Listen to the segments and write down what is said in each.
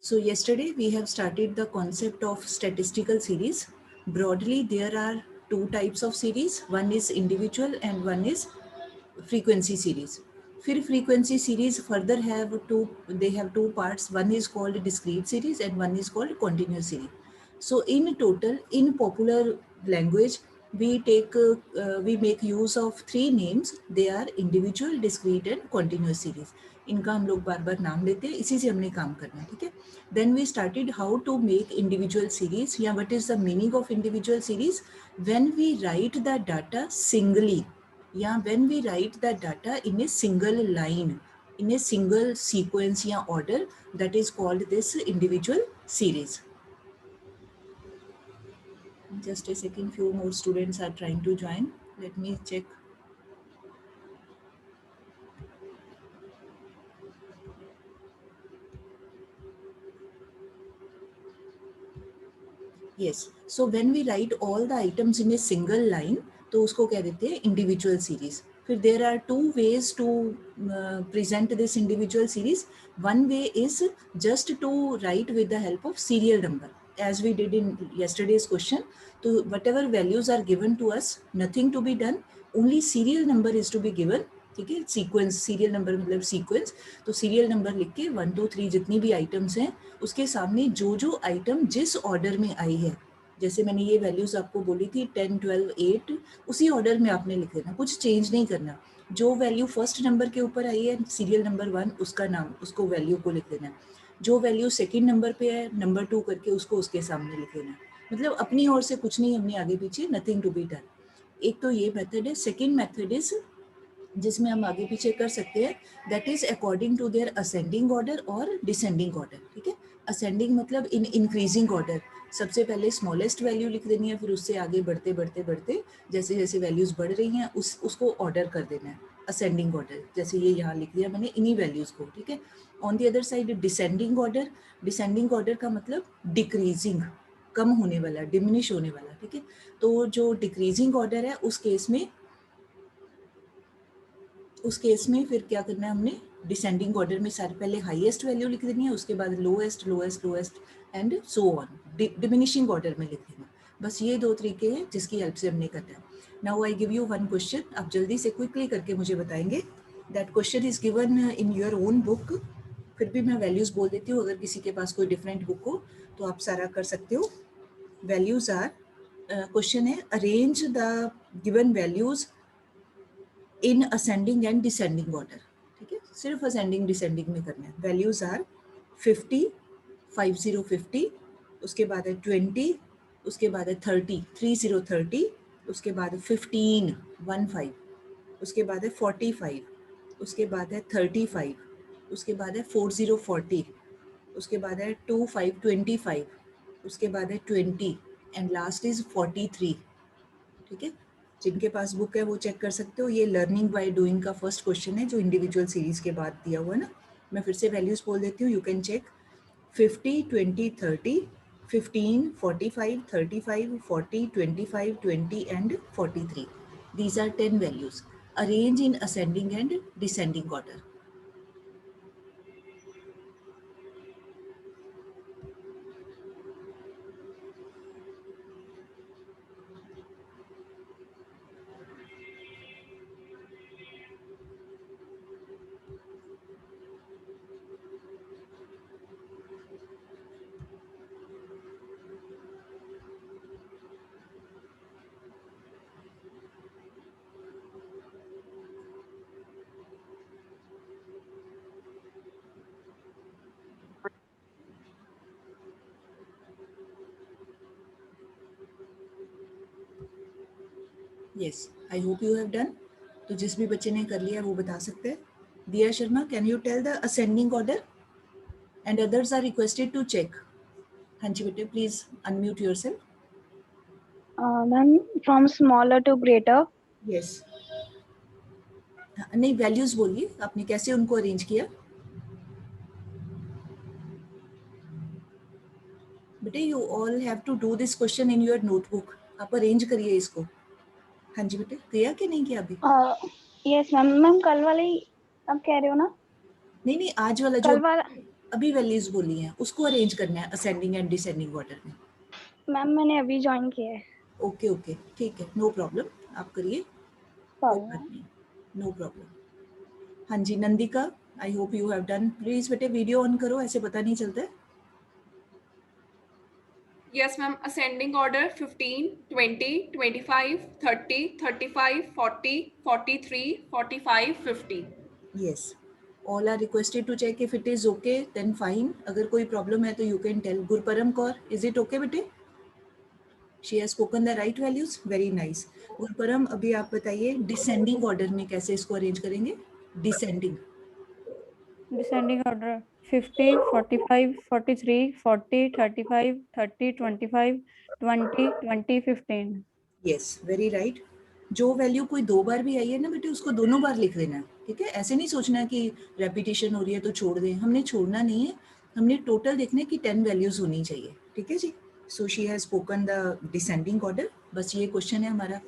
So yesterday we have started the concept of statistical series. Broadly, there are two types of series. One is individual and one is frequency series. फिर frequency series further have two parts. One is called discrete series and one is called continuous series. So in total, in popular language, we make use of three names. They are individual, discrete and continuous series. इनका हम लोग बार बार नाम लेते हैं, इसी से हमने काम करना है, ठीक है. Then we started how to make individual series. या what is the meaning of individual series? When we write the data singly, या when we write the data in a single line, in a single sequence या order, that is called this individual series. Just a second, few more students are trying to join. Let me check. Yes, so when we write all the items in a single line, तो उसको कह देते हैं individual series. फिर there are two ways to present this individual series. One way is just to write with the help of serial number, as we did in yesterday's question. So whatever values are given to us, nothing to be done, only serial number is to be given. ठीक है, sequence, serial number मतलब sequence, तो serial number लिख के 1 2 3 जितनी भी items हैं उसके सामने जो जो आइटम जिस ऑर्डर में आई है, जैसे मैंने ये वैल्यूज आपको बोली थी 10 12 8, उसी ऑर्डर में आपने लिख देना, कुछ चेंज नहीं करना. जो वैल्यू फर्स्ट नंबर के ऊपर आई है सीरियल नंबर 1, उसका नाम, उसको वैल्यू को लिख देना. जो वैल्यू सेकेंड नंबर पे है नंबर 2 करके उसको उसके सामने लिख देना. मतलब अपनी ओर से कुछ नहीं, हमने आगे पीछे नथिंग टू बी डन. एक तो ये मेथड है. सेकेंड मेथड इज जिसमें हम आगे पीछे कर सकते हैं, that is according to their ascending order और डिसेंडिंग ऑर्डर. ठीक है, असेंडिंग मतलब इन इंक्रीजिंग ऑर्डर, सबसे पहले स्मॉलेस्ट वैल्यू लिख देनी है, फिर उससे आगे बढ़ते बढ़ते बढ़ते जैसे जैसे वैल्यूज बढ़ रही हैं उसको ऑर्डर कर देना है, असेंडिंग ऑर्डर. जैसे ये यहाँ लिख दिया मैंने इन्हीं वैल्यूज को. ठीक है, on the other side descending order. Descending order का मतलब डिक्रीजिंग, कम होने वाला, डिमिनिश होने वाला. ठीक है, तो जो डिक्रीजिंग ऑर्डर है उस केस में फिर क्या करना है, हमने डिसेंडिंग ऑर्डर में सारे पहले हाईएस्ट वैल्यू लिख देनी है, उसके बाद lowest lowest lowest and so on, diminishing order में लिख देना. बस ये दो तरीके हैं जिसकी हेल्प से हमने करना है. Now I give you one question, आप जल्दी से क्विकली करके मुझे बताएंगे. That question is given in your own book. फिर भी मैं वैल्यूज बोल देती हूँ, अगर किसी के पास कोई डिफरेंट बुक हो तो आप सारा कर सकते हो. वैल्यूज आर, क्वेश्चन है arrange the given values in ascending and descending order. ठीक है, सिर्फ असेंडिंग डिसेंडिंग में करना है. वैल्यूज आर 50 50 50, उसके बाद है 20, उसके बाद है 30 30 30, उसके बाद है 15 15, उसके बाद है 45, उसके बाद है 35, उसके बाद है 40 40, उसके बाद है 25 25, उसके बाद है 20 एंड लास्ट इज 43. ठीक है, जिनके पास बुक है वो चेक कर सकते हो. ये लर्निंग बाय डूइंग का फर्स्ट क्वेश्चन है जो इंडिविजुअल सीरीज के बाद दिया हुआ है ना. मैं फिर से वैल्यूज बोल देती हूँ, you can check. 50 20 30, 15 45 35 40 25 20 and 43. These are 10 values. Arrange in ascending and descending order. Yes, I hope you have done. तो जिस भी बच्चे ने कर लिया वो बता सकते हैं. दिया Sharma, can you tell the ascending order? And others are requested to check. हाँ जी बेटे, please unmute yourself. Ma'am, from smaller to greater. Yes. नहीं, वैल्यूज बोलिए, आपने कैसे उनको अरेंज किया बेटे. You all have to do this question in your notebook. आप अरेंज करिए इसको. हाँ जी बेटे, किया कि नहीं किया अभी? Yes ma'am. मैम कल वाले ही आप कह रहे हो ना? नहीं, आज वाला कल जो वाला अभी वैल्यूज बोली हैं, उसको अरेंज करना है असेंडिंग एंड डिसेंडिंग ऑर्डर में। मैम मैंने अभी ज्वाइन किया है। ओके ओके ठीक है, नो प्रॉब्लम, आप करिए, कोई सॉरी बात मैम। नहीं, नो प्रॉब्लम। हाँ जी Nandika, I hope you have done. Please बेटे वीडियो ऑन करो, ऐसे पता नहीं चलता है। Yes, ma'am. Ascending order 15, 20, 25, 30, 35, 40, 43, 45, 50. Yes. All are requested to check if it is okay, then fine. अगर कोई प्रॉब्लम है तो you can tell. गुरपरम Kaur, is it okay बेटे? She has spoken the right values. Very nice. गुरपरम अभी आप बताइए descending order में कैसे इसको अरेंज करेंगे। Descending Descending order 50, 45, 43, 40, 35, 30, 25, 20, 20, 15. Yes very right. जो वैल्यू कोई दो बार भी आई है ना बेटे, उसको दोनों बार लिख देना है, ठीक है। ऐसे नहीं सोचना कि रेपिटेशन हो रही है तो छोड़ दें, हमने छोड़ना नहीं है, हमने टोटल देखना है कि 10 वैल्यूज होनी चाहिए, ठीक है जी। So she has spoken the descending order. बस ये क्वेश्चन है हमारा।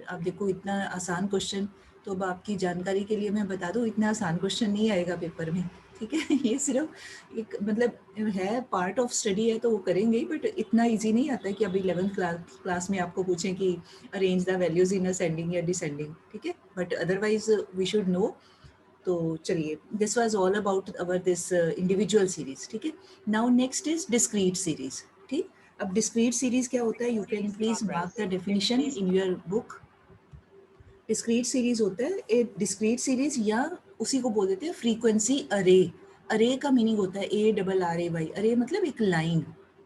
आप देखो इतना आसान क्वेश्चन, तो अब आपकी जानकारी के लिए मैं बता दूं, इतना आसान क्वेश्चन नहीं आएगा पेपर में, ठीक है। ये सिर्फ एक मतलब है, पार्ट ऑफ स्टडी है तो वो करेंगे ही, बट इतना इजी नहीं आता है कि अभी 11th क्लास में आपको पूछें कि arrange the values in ascending या डिसेंडिंग, ठीक है। But otherwise we should know. तो चलिए, this was all about our this individual series, ठीक है। Now next is discrete series, ठीक। अब डिस्क्रीट सीरीज क्या होता है, you can please mark the definition in your book. Discrete series होता है एक डिस्क्रीट सीरीज, या उसी को बोल देते हैं फ्रीक्वेंसी अरे। अरे का मीनिंग होता है ARRAY। अरे मतलब एक लाइन,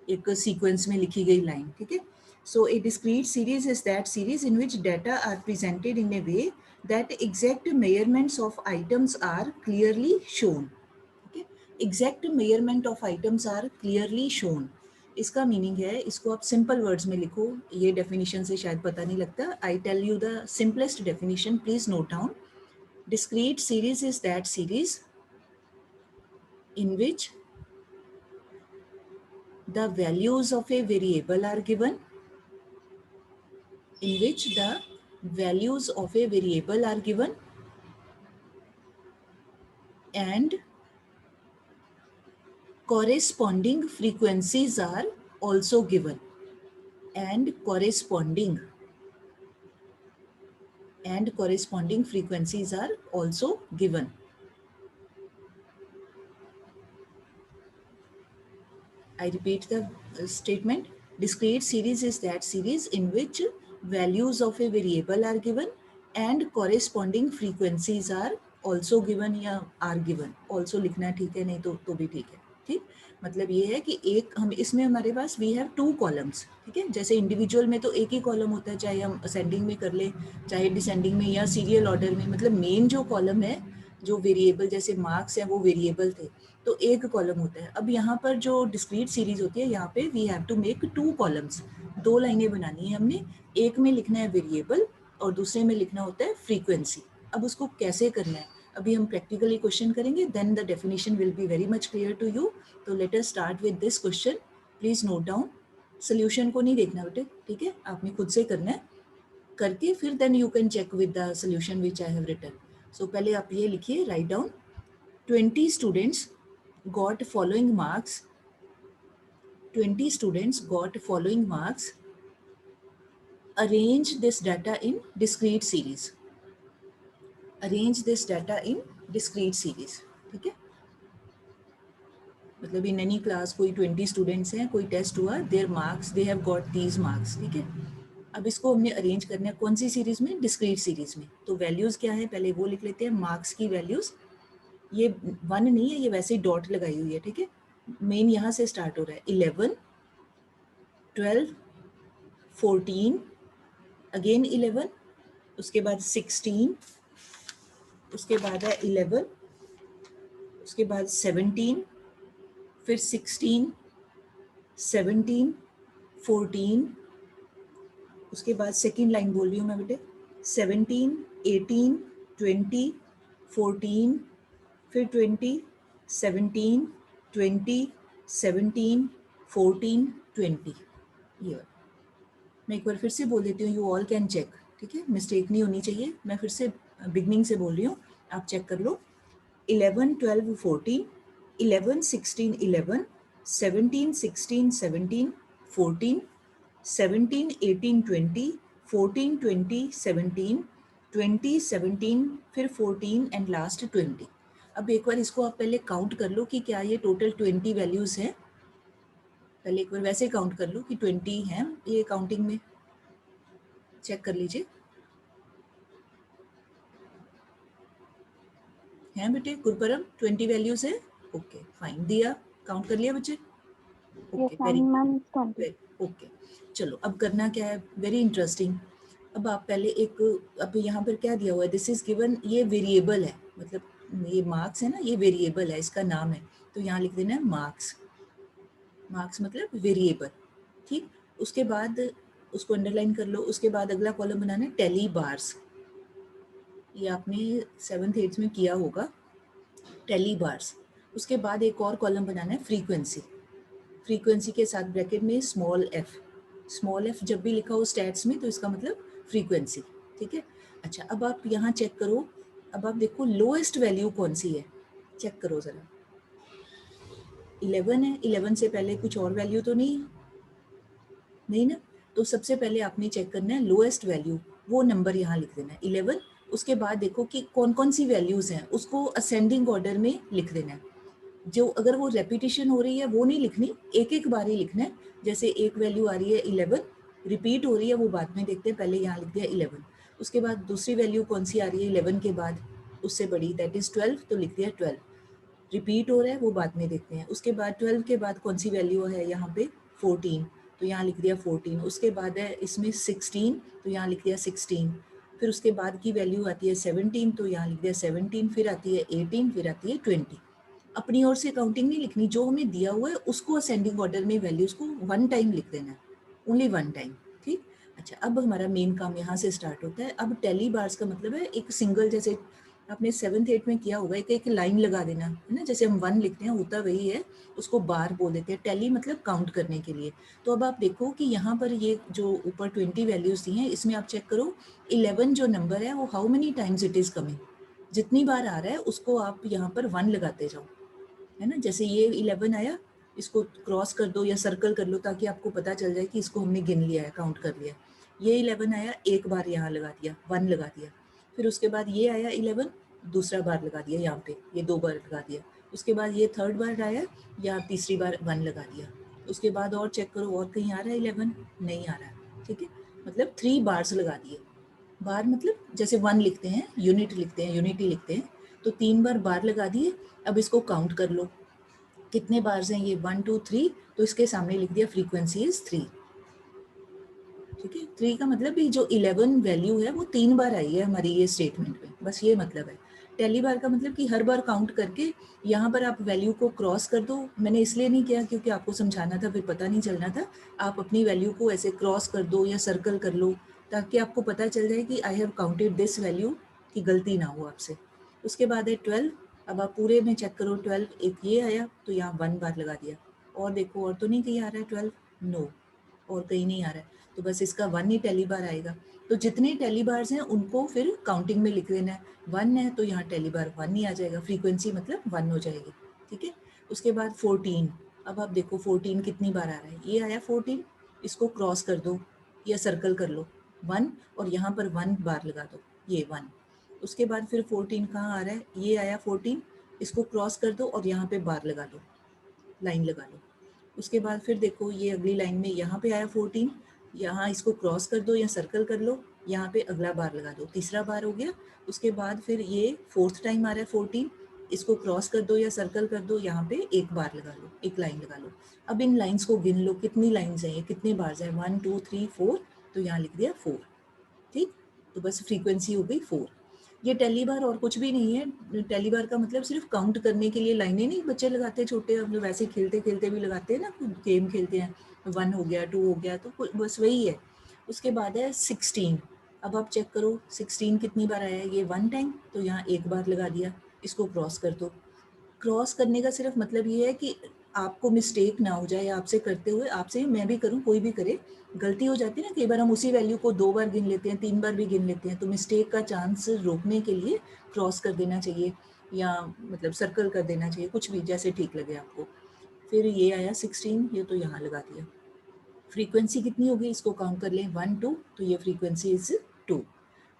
एक सीक्वेंस में लिखी गई लाइन, ठीक है। So a discrete series is that series in which data are presented in a way that exact measurements of items are clearly shown, ठीक है। Exact measurement of items are clearly shown, इसका meaning है, इसको आप simple words में लिखो, ये definition से शायद पता नहीं लगता। I tell you the simplest definition, please note down. Discrete series is that series in which the values of a variable are given, in which the values of a variable are given and corresponding frequencies are also given, and corresponding frequencies are also given. I repeat the statement. Discrete series is that series in which values of a variable are given and corresponding frequencies are also given, या are given, also लिखना ठीक है, नहीं तो भी ठीक है, ठीक। मतलब ये है कि एक हम इसमें हमारे पास we have two columns, ठीक है। जैसे इंडिविजुअल में तो एक ही कॉलम होता है, चाहे हम असेंडिंग में कर ले चाहे डिसेंडिंग में या सीरियल ऑर्डर में, मतलब मेन जो कॉलम है, जो वेरिएबल जैसे मार्क्स है वो वेरिएबल थे तो एक कॉलम होता है। अब यहाँ पर जो डिस्क्रीट सीरीज होती है, यहाँ पे we have to make two columns, दो लाइनें बनानी है हमने, एक में लिखना है वेरिएबल और दूसरे में लिखना होता है फ्रीक्वेंसी। अब उसको कैसे करना है अभी हम प्रैक्टिकली क्वेश्चन करेंगे, then the definition will be very much clear to you. तो let us start with this question, please note down. Solution को नहीं देखना बेटे, ठीक है, आपने खुद से करना है, करके फिर then you can check with the solution which I have written. So पहले आप ये लिखिए, write down 20 students got following marks, 20 students got following marks, arrange this data in discrete series, arrange this data in discrete series, ठीक है। मतलब in any class कोई 20 students हैं, कोई टेस्ट हुआ, there marks, they have got these marks, ठीक है। अब इसको हमने अरेंज करना है कौन सी सीरीज में, डिस्क्रीट सीरीज में। तो वैल्यूज क्या है पहले वो लिख लेते हैं, मार्क्स की वैल्यूज, ये 1 नहीं है, ये वैसे ही डॉट लगाई हुई है, ठीक है। मेन यहाँ से स्टार्ट हो रहा है, 11, 12, 14, अगेन 11, उसके बाद 16, उसके बाद है 11, उसके बाद 17, फिर 16, 17, 14, उसके बाद सेकेंड लाइन बोल रही हूँ मैं बेटे, 17, 18, 20, 14, फिर 20, 17, 20, 17, 14, 20। ये मैं एक बार फिर से बोल देती हूँ, यू ऑल कैन चेक, ठीक है, मिस्टेक नहीं होनी चाहिए। मैं फिर से बिगनिंग से बोल रही हूँ, आप चेक कर लो। 11, 12, 14, 11 16 11, 17 16 17, 14, 17 18 20, 14 20 17, 20 17, फिर 14 एंड लास्ट 20। अब एक बार इसको आप पहले काउंट कर लो कि क्या ये टोटल 20 वैल्यूज हैं। पहले एक बार वैसे काउंट कर लो कि 20 हैं ये काउंटिंग में, चेक कर लीजिए। हैं बेटे गुरपरम 20 वैल्यूज है? ओके फाइन, दिया काउंट कर लिया बच्चे? Okay very ma'am 20। ओके चलो अब करना क्या है, वेरी इंटरेस्टिंग। अब आप पहले एक, अब यहाँ पर क्या दिया हुआ है, दिस इज गिवन, ये वेरिएबल है, मतलब ये मार्क्स है ना, ये वेरिएबल है, इसका नाम है, तो यहाँ लिख देना है मार्क्स। मार्क्स मतलब वेरिएबल, ठीक। उसके बाद उसको अंडरलाइन कर लो। उसके बाद अगला कॉलम बनाना है टेली बार्स, ये आपने 7th 8th में किया होगा, टेली बार्स। उसके बाद एक और कॉलम बनाना है फ्रीक्वेंसी, फ्रीक्वेंसी के साथ ब्रैकेट में स्मॉल एफ। स्मॉल एफ जब भी लिखा हो स्टैट्स में तो इसका मतलब फ्रीक्वेंसी, ठीक है। अच्छा अब आप यहाँ चेक करो, अब आप देखो लोएस्ट वैल्यू कौन सी है, चेक करो ज़रा। 11 है, 11 से पहले कुछ और वैल्यू तो नहीं है, नहीं ना, तो सबसे पहले आपने चेक करना है लोएस्ट वैल्यू, वो नंबर यहाँ लिख देना है 11। उसके बाद देखो कि कौन कौन सी वैल्यूज़ हैं, उसको असेंडिंग ऑर्डर में लिख देना है। जो अगर वो रेपिटेशन हो रही है वो नहीं लिखनी, एक एक बार ही लिखना है। जैसे एक वैल्यू आ रही है 11, रिपीट हो रही है वो बाद में देखते हैं, पहले यहाँ लिख दिया 11। उसके बाद दूसरी वैल्यू कौन सी आ रही है 11 के बाद, उससे बड़ी, दैट इज़ 12, तो लिख दिया 12। रिपीट हो रहा है वो बाद में देखते हैं। उसके बाद 12 के बाद कौन सी वैल्यू है यहाँ पे 14, तो यहाँ लिख दिया 14। उसके बाद है इसमें 16, तो यहाँ लिख दिया 16। फिर उसके बाद की वैल्यू आती है 17, तो यहाँ लिख दिया 17। फिर आती है 18, फिर आती है 20। अपनी ओर से काउंटिंग नहीं लिखनी, जो हमें दिया हुआ है उसको असेंडिंग ऑर्डर में वैल्यूज को वन टाइम लिख देना है, ओनली वन टाइम, ठीक। अच्छा अब हमारा मेन काम यहाँ से स्टार्ट होता है। अब टेली बार्स का मतलब है एक सिंगल, जैसे आपने 7th 8th में किया होगा, एक एक लाइन लगा देना है ना, जैसे हम 1 लिखते हैं होता वही है, उसको बार बोल देते हैं। टेली मतलब काउंट करने के लिए। तो अब आप देखो कि यहाँ पर ये जो ऊपर 20 वैल्यूज दी हैं, इसमें आप चेक करो 11 जो नंबर है वो how many times it is coming, जितनी बार आ रहा है उसको आप यहाँ पर 1 लगाते जाओ, है ना। जैसे ये 11 आया, इसको क्रॉस कर दो या सर्कल कर लो ताकि आपको पता चल जाए कि इसको हमने गिन लिया है, काउंट कर लिया। ये 11 आया, एक बार यहाँ लगा दिया, 1 लगा दिया। फिर उसके बाद ये आया 11, दूसरा बार लगा दिया यहाँ पे, ये 2 बार लगा दिया। उसके बाद ये थर्ड बार आया, या तीसरी बार 1 लगा दिया। उसके बाद और चेक करो और कहीं आ रहा है 11, नहीं आ रहा है, ठीक है। मतलब 3 बार्स लगा दिए। बार मतलब जैसे 1 लिखते हैं, यूनिट लिखते हैं, यूनिटी लिखते हैं, तो 3 बार बार लगा दिए। अब इसको काउंट कर लो कितने बार्स हैं ये, 1 2 3, तो इसके सामने लिख दिया फ्रीक्वेंसी इज 3, ठीक है। 3 का मतलब भी जो 11 वैल्यू है वो 3 बार आई है हमारी ये स्टेटमेंट में, बस ये मतलब है। टेली बार का मतलब कि हर बार काउंट करके यहाँ पर आप वैल्यू को क्रॉस कर दो। मैंने इसलिए नहीं किया क्योंकि आपको समझाना था, फिर पता नहीं चलना था। आप अपनी वैल्यू को ऐसे क्रॉस कर दो या सर्कल कर लो ताकि आपको पता चल जाए कि I have counted this value, की गलती ना हो आपसे। उसके बाद है 12। अब आप पूरे में चेक करो 12, एक ये आया तो यहाँ 1 बार लगा दिया। और देखो और तो नहीं कहीं आ रहा है 12, नो, और कहीं नहीं आ रहा है, तो बस इसका 1 ही टेली बार आएगा। तो जितने टेली बार्स हैं उनको फिर काउंटिंग में लिख देना है। 1 है तो यहाँ टेली बार 1 ही आ जाएगा, फ्रीक्वेंसी मतलब 1 हो जाएगी, ठीक है। उसके बाद 14। अब आप देखो 14 कितनी बार आ रहा है, ये आया 14, इसको क्रॉस कर दो या सर्कल कर लो 1, और यहाँ पर 1 बार लगा दो, ये 1। उसके बाद फिर 14 कहाँ आ रहा है, ये आया 14, इसको क्रॉस कर दो और यहाँ पे बार लगा दो, लाइन लगा लो। उसके बाद फिर देखो ये अगली लाइन में यहाँ पे आया 14, यहाँ इसको क्रॉस कर दो या सर्कल कर लो, यहाँ पे अगला बार लगा दो, तीसरा बार हो गया। उसके बाद फिर ये 4th टाइम आ रहा है 14, इसको क्रॉस कर दो या सर्कल कर दो, यहाँ पे एक बार लगा लो, एक लाइन लगा लो। अब इन लाइन्स को गिन लो कितनी लाइन्स हैं, ये कितने बार हैं, 1 2 3 4, तो यहाँ लिख दिया 4, ठीक। तो बस फ्रीक्वेंसी हो गई 4। ये टेली बार और कुछ भी नहीं है। टेली बार का मतलब सिर्फ काउंट करने के लिए लाइनें नहीं बच्चे लगाते हैं छोटे, हम लोग वैसे खेलते खेलते भी लगाते हैं ना, गेम खेलते हैं, 1 हो गया 2 हो गया, तो बस वही है। उसके बाद है 16। अब आप चेक करो 16 कितनी बार आया है, ये 1 टाइम, तो यहाँ एक बार लगा दिया, इसको क्रॉस कर दो। क्रॉस करने का सिर्फ मतलब ये है कि आपको मिस्टेक ना हो जाए, आपसे करते हुए, आपसे मैं भी करूं, कोई भी करे, गलती हो जाती है ना, कई बार हम उसी वैल्यू को 2 बार गिन लेते हैं, 3 बार भी गिन लेते हैं, तो मिस्टेक का चांस रोकने के लिए क्रॉस कर देना चाहिए। या मतलब सर्कल कर देना चाहिए, कुछ भी जैसे ठीक लगे आपको। फिर ये आया 16, ये तो यहाँ लगा दिया। फ्रीक्वेंसी कितनी होगी इसको काउंट कर लें, 1 2, तो ये फ्रीक्वेंसी इज 2।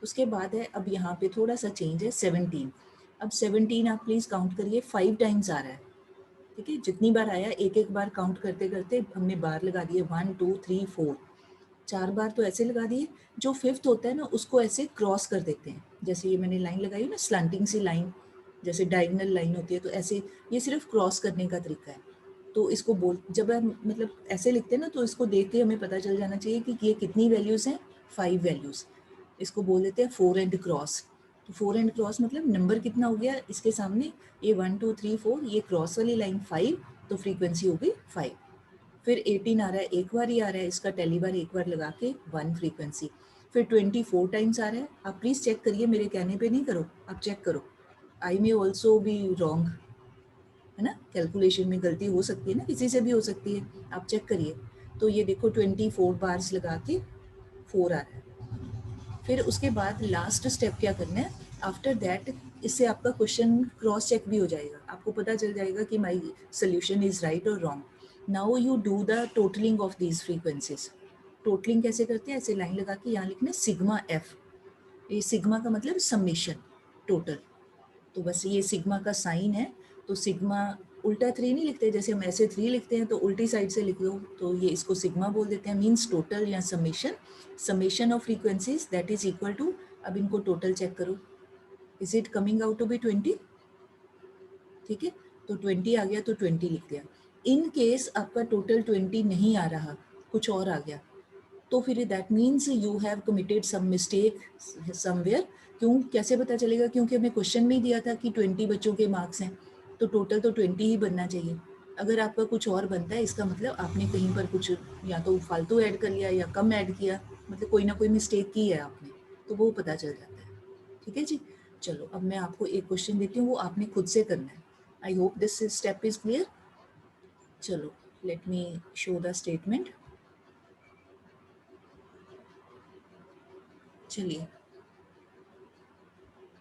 उसके बाद है अब यहाँ पे थोड़ा सा चेंज है 17। अब 17 आप प्लीज़ काउंट करिए, 5 टाइम्स आ रहा है, ठीक है। जितनी बार आया एक एक बार काउंट करते करते हमने बार लगा दिए, 1 2 3 4, 4 बार तो ऐसे लगा दिए। जो फिफ्थ होता है ना उसको ऐसे क्रॉस कर देते हैं, जैसे ये मैंने लाइन लगाई ना स्लैंटिंग सी लाइन, जैसे डायगोनल लाइन होती है, तो ऐसे ये सिर्फ क्रॉस करने का तरीका है। तो इसको बोल जब हम मतलब ऐसे लिखते हैं ना, तो इसको देख के हमें पता चल जाना चाहिए कि ये कितनी वैल्यूज़ हैं, 5 वैल्यूज़। इसको बोल देते हैं 4 एंड क्रॉस। तो 4 एंड क्रॉस मतलब नंबर कितना हो गया इसके सामने, ये 1 2 3 4, ये क्रॉस वाली लाइन 5, तो फ्रीक्वेंसी हो गई 5। फिर 18 आ रहा है, एक बार ही आ रहा है, इसका टेली बार एक बार लगा के 1 फ्रीक्वेंसी। फिर 24 टाइम्स आ रहा है। आप प्लीज़ चेक करिए, मेरे कहने पे नहीं करो, आप चेक करो, आई मे ऑल्सो बी रॉन्ग, है ना, कैलकुलेशन में गलती हो सकती है ना, किसी से भी हो सकती है, आप चेक करिए। तो ये देखो 24 बार्स लगा के 4 आ रहा है। फिर उसके बाद लास्ट स्टेप क्या करना है, आफ्टर दैट इससे आपका क्वेश्चन क्रॉस चेक भी हो जाएगा, आपको पता चल जाएगा कि माई सोल्यूशन इज राइट और wrong. Now you do the totalling of these frequencies. Totalling कैसे करते हैं, ऐसे लाइन लगा के यहाँ लिखना सिग्मा एफ। ये सिग्मा का मतलब समेशन, टोटल। तो बस ये सिग्मा का साइन है, तो सिग्मा उल्टा 3 नहीं लिखते, जैसे हम ऐसे 3 लिखते हैं तो उल्टी साइड से लिख लो, तो ये इसको सिग्मा बोल देते हैं, मीन्स टोटल या summation, summation of frequencies that is equal to. अब इनको टोटल चेक करो, is it coming out to be 20, ठीक है। तो 20 आ गया तो 20 लिख दिया। इन केस आपका टोटल 20 नहीं आ रहा, कुछ और आ गया, तो फिर that means you have committed some mistake somewhere. क्यों, कैसे पता चलेगा, क्योंकि हमें क्वेश्चन में ही दिया था कि 20 बच्चों के मार्क्स हैं, तो टोटल तो 20 ही बनना चाहिए। अगर आपका कुछ और बनता है, इसका मतलब आपने कहीं पर कुछ या तो फालतू ऐड कर लिया या कम ऐड किया, मतलब कोई ना कोई मिस्टेक की है आपने, तो वो पता चल जाता है, ठीक है जी। चलो अब मैं आपको एक क्वेश्चन देती हूँ, वो आपने खुद से करना है। I hope this step is clear. चलो let me show the statement. चलिए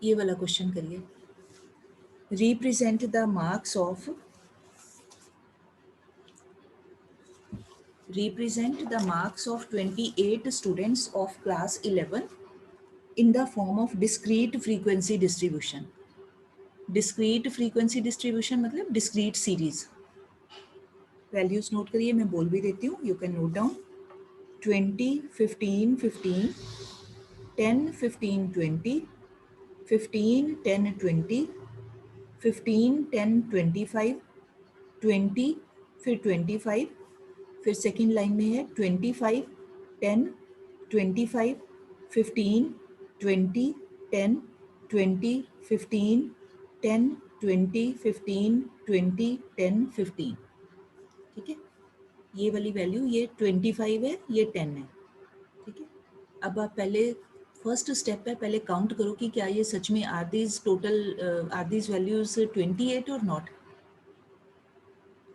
ये वाला क्वेश्चन करिए, represent the marks of 28 students of class 11 in the form of discrete frequency distribution। discrete frequency distribution मतलब discrete series। वैल्यूज नोट करिए, मैं बोल भी देती हूँ, यू कैन नोट डाउन। 20 15 15, 10 15 20, 15 10 20, 15 10 25, 20 फिर 25, फिर सेकेंड लाइन में है 25 10 25 15 20 10 20 15 10 20 15 20 10 15, ठीक है। ये वाली वैल्यू ये 25 है, ये 10 है, ठीक है। अब आप पहले फर्स्ट स्टेप है, पहले काउंट करो कि क्या ये सच में are these total are these values 28 और नॉट।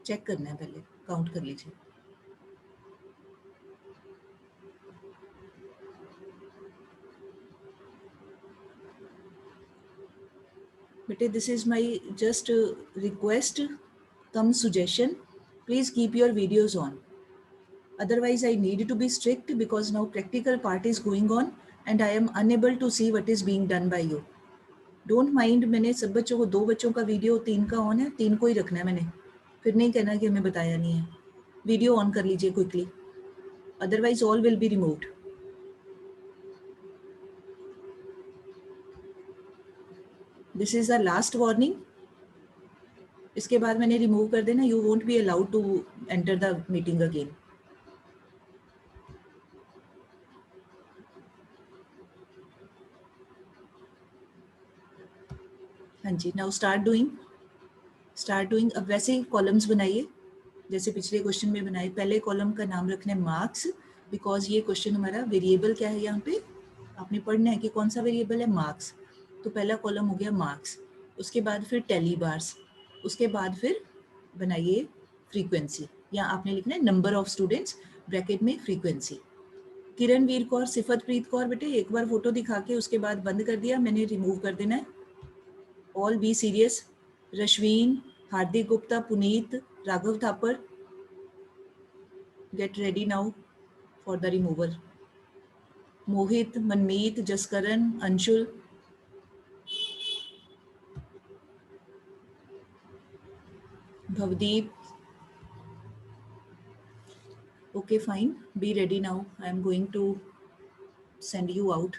चेक करना है, पहले काउंट कर लीजिए। बेटे this is my just request come suggestion, please keep your videos on, otherwise I need to be strict because now practical part is going on and I am unable to see what is being done by you. Don't mind, मैंने सब बच्चों को, 2 बच्चों का video 3 का on है, 3 को ही रखना है मैंने, फिर नहीं कहना कि हमें बताया नहीं है। वीडियो ऑन कर लीजिए quickly, otherwise all will be removed. This is the last warning, इसके बाद मैंने रिमूव कर देना, you won't be allowed to enter the meeting again. हाँ जी, नाउ स्टार्ट डूइंग। अब वैसे ही कॉलम्स बनाइए जैसे पिछले क्वेश्चन में बनाए। पहले कॉलम का नाम रखना है मार्क्स, बिकॉज ये क्वेश्चन हमारा वेरिएबल क्या है, यहाँ पे आपने पढ़ना है कि कौन सा वेरिएबल है, मार्क्स। तो पहला कॉलम हो गया मार्क्स, उसके बाद फिर टेली बार्स, उसके बाद फिर बनाइए फ्रीक्वेंसी, या आपने लिखना है नंबर ऑफ स्टूडेंट्स ब्रैकेट में फ्रीक्वेंसी। किरणवीर कौर, सिफत प्रीत कौर, बेटे एक बार फोटो दिखा के उसके बाद बंद कर दिया मैंने, रिमूव कर देना है। All be serious. Rashwin, Hardik Gupta, Puneet, Raghav Thapar, get ready now for the removal. Mohit, Manmeet, Jaskaran, Anshul. Bhavdeep. Okay, fine. Be ready now. I am going to send you out.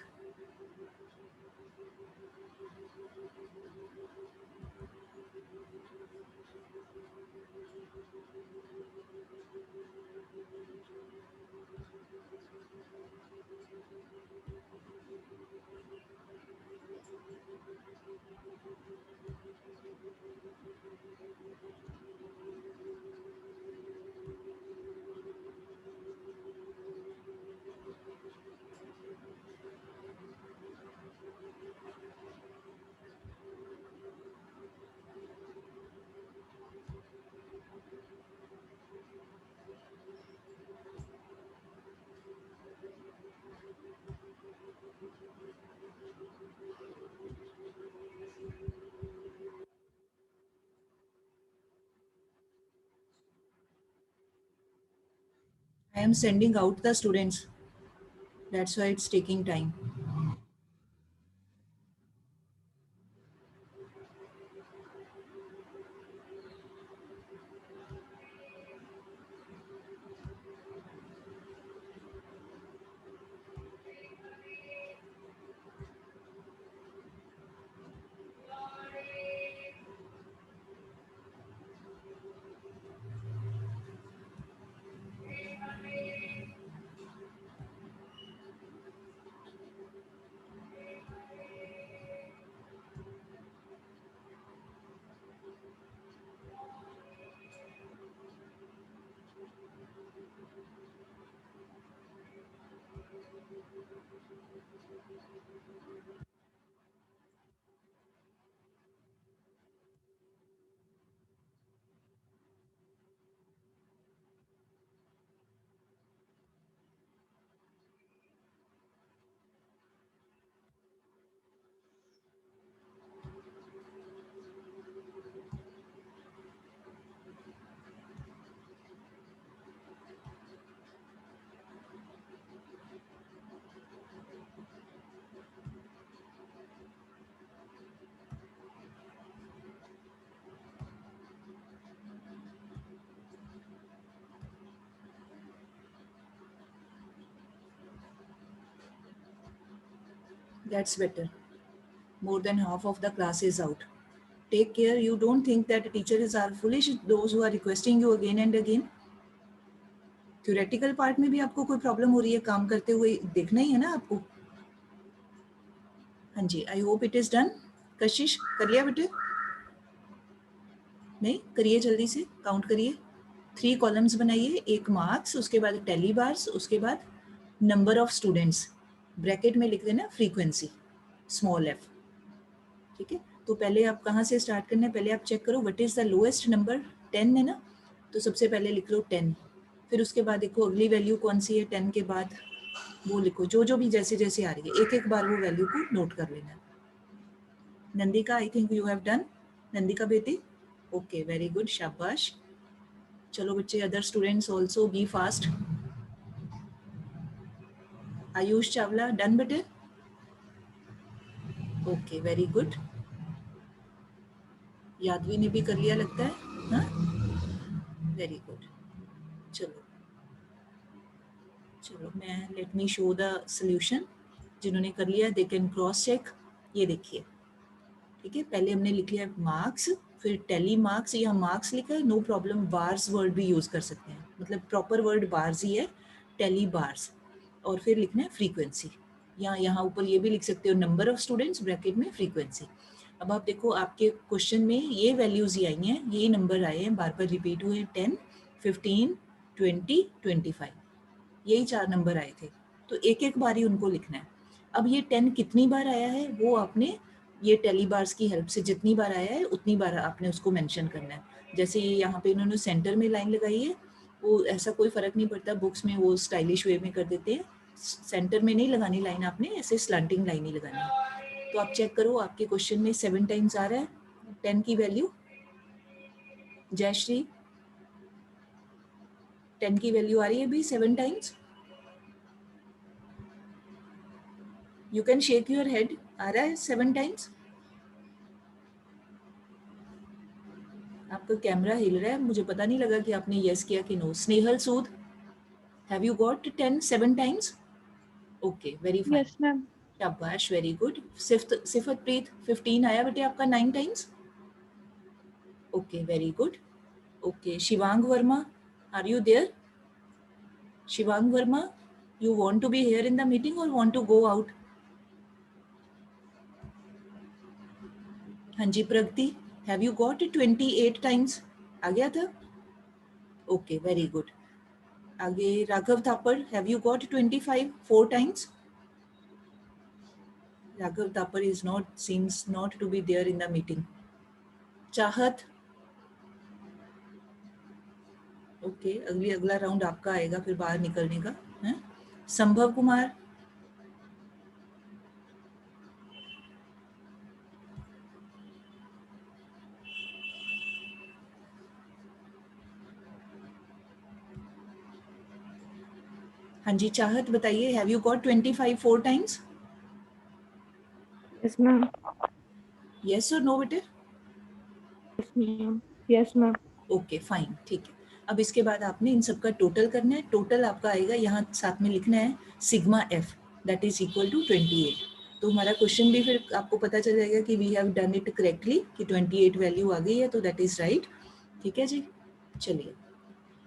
I am sending out the students. That's why it's taking time. That's better. More than half of the class is out. Take care. You don't think that teachers are foolish, those who are requesting you again and again. Theoretical part में भी आपको कोई problem हो रही है काम करते हुए, देखना ही है ना आपको. हाँ जी, I hope it is done. Kashish कर लिया बेटे? नहीं करिए, जल्दी से काउंट करिए. 3 कॉलम्स बनाइए, एक मार्क्स, उसके बाद टैली बार्स, उसके बाद नंबर ऑफ स्टूडेंट्स, ब्रैकेट में लिख देना फ्रीक्वेंसी स्मॉल f. ठीक है, तो पहले आप कहाँ से स्टार्ट करना है, पहले आप चेक करो what is the lowest number. 10 है ना, तो सबसे पहले लिख लो 10. फिर उसके बाद देखो अगली वैल्यू कौन सी है 10 के बाद, वो लिखो. जो भी जैसे जैसे आ रही है एक एक बार वो वैल्यू को नोट कर लेना. Nandika, I think you have done. Nandika बेटी, ओके, वेरी गुड, शाबाश. चलो बच्चे, other students also be fast. Ayush Chawla, done बेटे? Okay, very good. यादवी ने भी कर लिया लगता है. हाँ, वेरी गुड. चलो चलो, मैं late me show the solution. जिन्होंने कर लिया दे कैन क्रॉस चेक. ये देखिए, ठीक है, पहले हमने लिख लिया मार्क्स, फिर टेली मार्क्स, या मार्क्स लिखा है, नो प्रॉब्लम, बार्स वर्ड भी यूज कर सकते हैं, मतलब प्रॉपर वर्ड बार्स ही है, टेली बार्स. और फिर लिखना है फ्रीक्वेंसी, या यहाँ ऊपर ये भी लिख सकते हो नंबर ऑफ स्टूडेंट्स ब्रैकेट में फ्रीक्वेंसी. अब आप देखो आपके क्वेश्चन में ये वैल्यूज ही आई हैं, यही नंबर आए हैं, बार बार रिपीट हुए. 10, 15, 20, 25, यही 4 नंबर आए थे. तो एक एक बार ही उनको लिखना है. अब ये 10 कितनी बार आया है वो आपने ये टेली बार्स की हेल्प से जितनी बार आया है उतनी बार आपने उसको मेंशन करना है. जैसे ये यहाँ पे इन्होंने सेंटर में लाइन लगाई है, वो ऐसा कोई फर्क नहीं पड़ता, बुक्स में वो स्टाइलिश वे में कर देते हैं. सेंटर में नहीं लगानी लाइन आपने, ऐसे स्लैंटिंग लाइन ही लगानी है. तो आप चेक करो आपके क्वेश्चन में 7 टाइम्स आ रहा है 10 की वैल्यू। जयश्री 10 की वैल्यू आ रही है भी 7 times? You can shake your head. आ रहा है 7 टाइम्स? आपका कैमरा हिल रहा है, मुझे पता नहीं लगा कि आपने यस किया कि no. Snehal Sood, have you got 10 7 times? Okay, very fine. Yes, ma'am. शाबाश, वेरी गुड। सिफतप्रीत 15 आया बेटे आपका 9 times? Okay, very good. Okay, Shivang Verma, are you there? Shivang Verma, you want to be here in the meeting or want to go out? हाँ जी प्रगति, have you got 28 times? आ गया था? Okay, very good. आगे Raghav Thapar, have you got 25 4 times? Raghav Thapar is not, seems not to be there in the meeting. चाहत, okay, अगला round आपका आएगा फिर बाहर निकलने का है। संभव कुमार, हाँ जी चाहत बताइए, have you got 25 4 times? Yes, ma'am. Yes और नो बेटे? Yes, ma'am. Yes, ma'am. Okay fine, ठीक है। अब इसके बाद आपने इन सबका टोटल करना है। टोटल आपका आएगा, यहाँ साथ में लिखना है sigma f that is equal to 28। तो हमारा क्वेश्चन भी फिर आपको पता चल जाएगा कि we have done it correctly, कि 28 वैल्यू आ गई है, तो दैट इज राइट। ठीक है जी, चलिए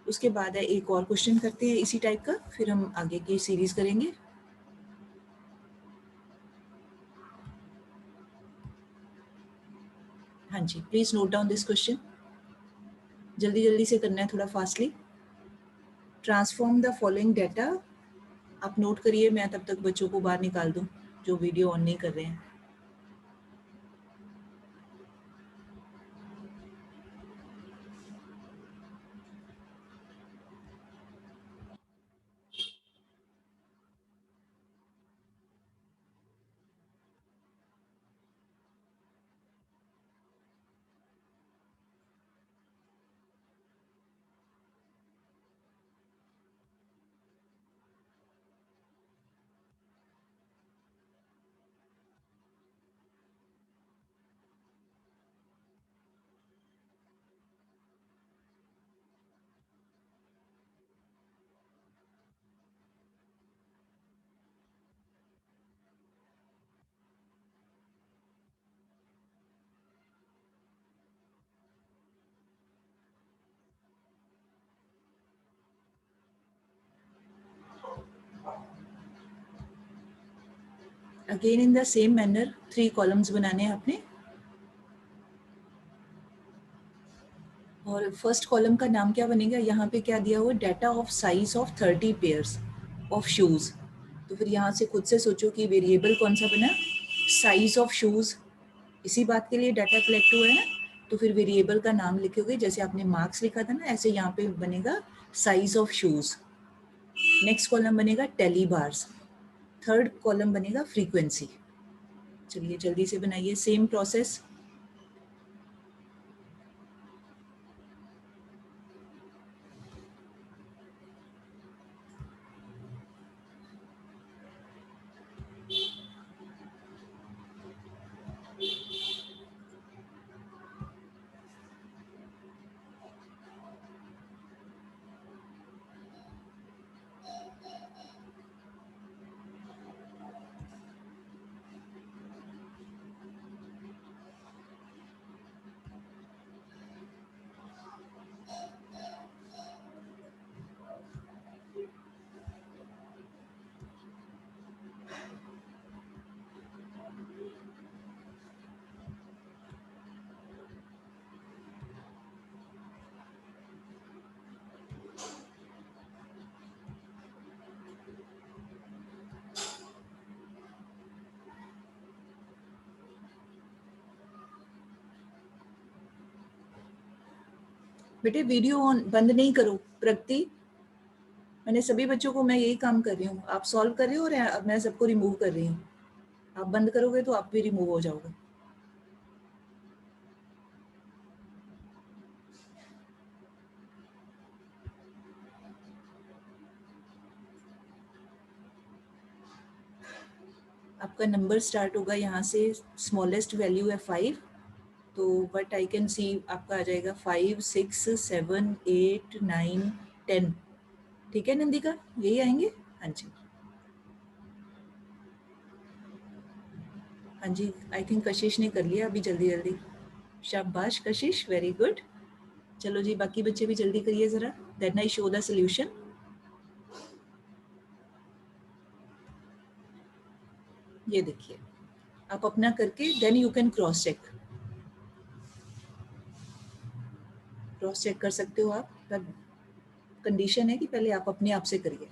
उसके बाद है एक और क्वेश्चन करते हैं इसी टाइप का, फिर हम आगे की सीरीज करेंगे। हाँ जी, please note down this question, जल्दी जल्दी से करना है, थोड़ा fastly. Transform the following data, आप नोट करिए, मैं तब तक बच्चों को बाहर निकाल दूं जो वीडियो ऑन नहीं कर रहे हैं। Again in the same manner 3 columns बनाने हैं आपने, और फर्स्ट कॉलम का नाम क्या बनेगा, यहाँ पे क्या दिया हुआ, data of size of 30 pairs of shoes. तो फिर यहाँ से खुद से सोचो कि वेरिएबल कौन सा बना, साइज ऑफ शूज, इसी बात के लिए डाटा कलेक्ट हुआ है ना, तो फिर वेरिएबल का नाम लिखोगे, जैसे आपने मार्क्स लिखा था ना, ऐसे यहाँ पे बनेगा size of shoes. Next column बनेगा टेली बार्स, थर्ड कॉलम बनेगा फ्रीक्वेंसी। चलिए जल्दी से बनाइए, सेम प्रोसेस। बेटे वीडियो ऑन बंद नहीं करो प्रगति, मैंने सभी बच्चों को, मैं यही काम कर रही हूँ, आप सॉल्व कर रहे हो और मैं सबको रिमूव कर रही हूँ। आप बंद करोगे तो आप भी रिमूव हो जाओगे। आपका नंबर स्टार्ट होगा यहाँ से, स्मॉलेस्ट वैल्यू है 5, तो बट आई कैन सी आपका आ जाएगा 5, 6, 7, 8, 9, 10। ठीक है नंदिका, यही आएंगे। हाँ जी, हाँ जी, आई थिंक कशिश ने कर लिया अभी जल्दी जल्दी। शाबाश कशिश, वेरी गुड। चलो जी बाकी बच्चे भी जल्दी करिए ज़रा, then I show the solution. ये देखिए, आप अपना करके then you can cross check, cross check कर सकते हो आप, पर कंडीशन है कि पहले आप अपने आप से करिए।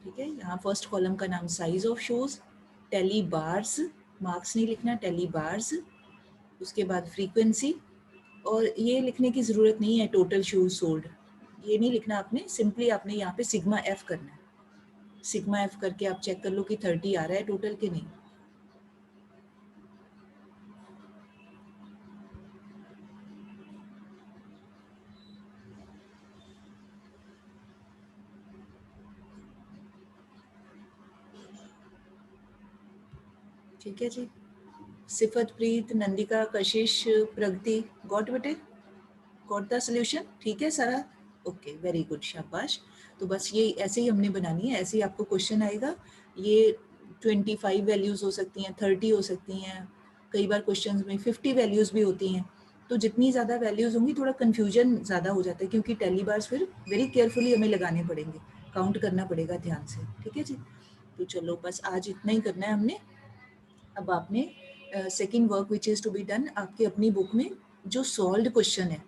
ठीक है, यहाँ फर्स्ट कॉलम का नाम size of shoes, tally bars, marks नहीं लिखना, टेली बार्स, उसके बाद फ्रीक्वेंसी, और ये लिखने की ज़रूरत नहीं है टोटल शूज सोल्ड, ये नहीं लिखना आपने, सिंपली आपने यहाँ पे सिग्मा एफ करना है। सिग्मा एफ करके आप चेक कर लो कि 30 आ रहा है टोटल के नहीं। ठीक है जी, सिफत, प्रीत, नंदिका, कशिश, प्रगति, गॉट बेटे, गॉट द सोल्यूशन। ठीक है सारा, ओके वेरी गुड, शाबाश। तो बस ये ऐसे ही हमने बनानी है, ऐसे ही आपको क्वेश्चन आएगा। ये 25 वैल्यूज़ हो सकती हैं, 30 हो सकती हैं, कई बार क्वेश्चंस में 50 वैल्यूज़ भी होती हैं। तो जितनी ज़्यादा वैल्यूज़ होंगी थोड़ा कन्फ्यूजन ज़्यादा हो जाता है, क्योंकि टेली बार्स फिर वेरी केयरफुली हमें लगाने पड़ेंगे, काउंट करना पड़ेगा ध्यान से। ठीक है जी, तो चलो बस आज इतना ही करना है हमने। अब आपने second work which is to be done, आपके अपनी बुक में जो सॉल्व्ड क्वेश्चन है,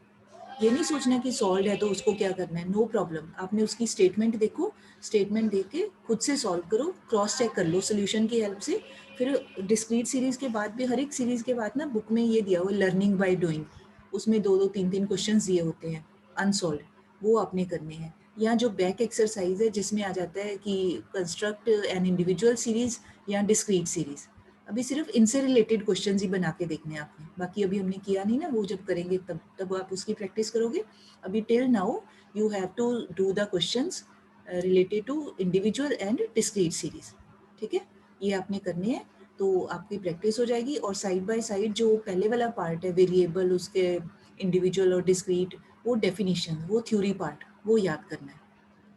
ये नहीं सोचना कि सॉल्व है तो उसको क्या करना है, नो प्रॉब्लम, आपने उसकी स्टेटमेंट देखो, स्टेटमेंट देख के खुद से सॉल्व करो, क्रॉस चेक कर लो सोल्यूशन की हेल्प से। फिर डिस्क्रीट सीरीज के बाद भी, हर एक सीरीज के बाद ना बुक में ये दिया हुआ लर्निंग बाय डूइंग, उसमें 2-2, 3-3 क्वेश्चन दिए होते हैं अनसॉल्व, वो आपने करने हैं। या जो बैक एक्सरसाइज है जिसमें आ जाता है कि कंस्ट्रक्ट एन इंडिविजुअल सीरीज या डिस्क्रीट सीरीज, अभी सिर्फ इनसे रिलेटेड क्वेश्चंस ही बना के देखने हैं आपने, बाकी अभी हमने किया नहीं ना, वो जब करेंगे तब आप उसकी प्रैक्टिस करोगे। अभी till now you have to do the questions related to individual and discrete series. ठीक है, ये आपने करने हैं, तो आपकी प्रैक्टिस हो जाएगी। और साइड बाय साइड जो पहले वाला पार्ट है वेरिएबल, उसके इंडिविजुअल और डिस्क्रीट, वो डेफिनेशन, वो थ्योरी पार्ट, वो याद करना है।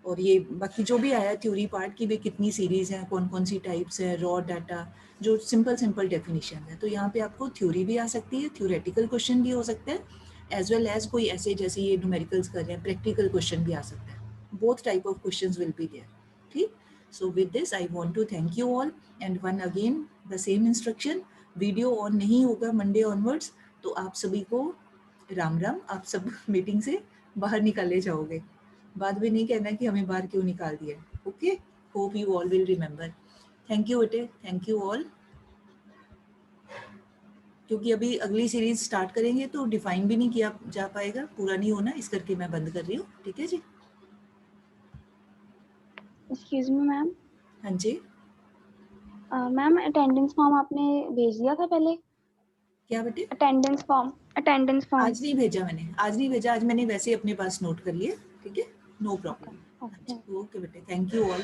और ये बाकी जो भी आया थ्योरी पार्ट की भी कितनी सीरीज़ हैं, कौन कौन सी टाइप्स हैं, रॉ डाटा, जो सिंपल डेफिनेशन है, तो यहाँ पे आपको थ्योरी भी आ सकती है, थ्योरेटिकल क्वेश्चन भी हो सकता है, एज वेल एज कोई ऐसे जैसे ये न्यूमेरिकल्स कर रहे हैं प्रैक्टिकल क्वेश्चन भी आ सकता है, both type of questions will be there. ठीक, so with this I want to thank you all and once again the same instruction, video on नहीं होगा मंडे ऑनवर्ड्स, तो आप सभी को राम राम, आप सब मीटिंग से बाहर निकाले जाओगे, बाद में नहीं कहना कि हमें बाहर क्यों निकाल दिया। Okay, hope you all will remember. Thank you बेटे, थैंक यू ऑल। क्योंकि अभी अगली सीरीज स्टार्ट करेंगे तो डिफाइन भी नहीं किया जा पाएगा, पूरा नहीं होना, इस करके मैं बंद कर रही हूँ। ठीक है जी, एक्सक्यूज मी मैम। हाँ जी, मैम अटेंडेंस फॉर्म आपने भेज दिया था पहले? क्या बेटे? Attendance form, attendance form. आज नहीं भेजा मैंने, आज नहीं भेजा, आज मैंने वैसे ही अपने पास नोट कर लिए। ठीक है, नो प्रॉब्लम। ओके। ओके बेटे, थैंक यू ऑल।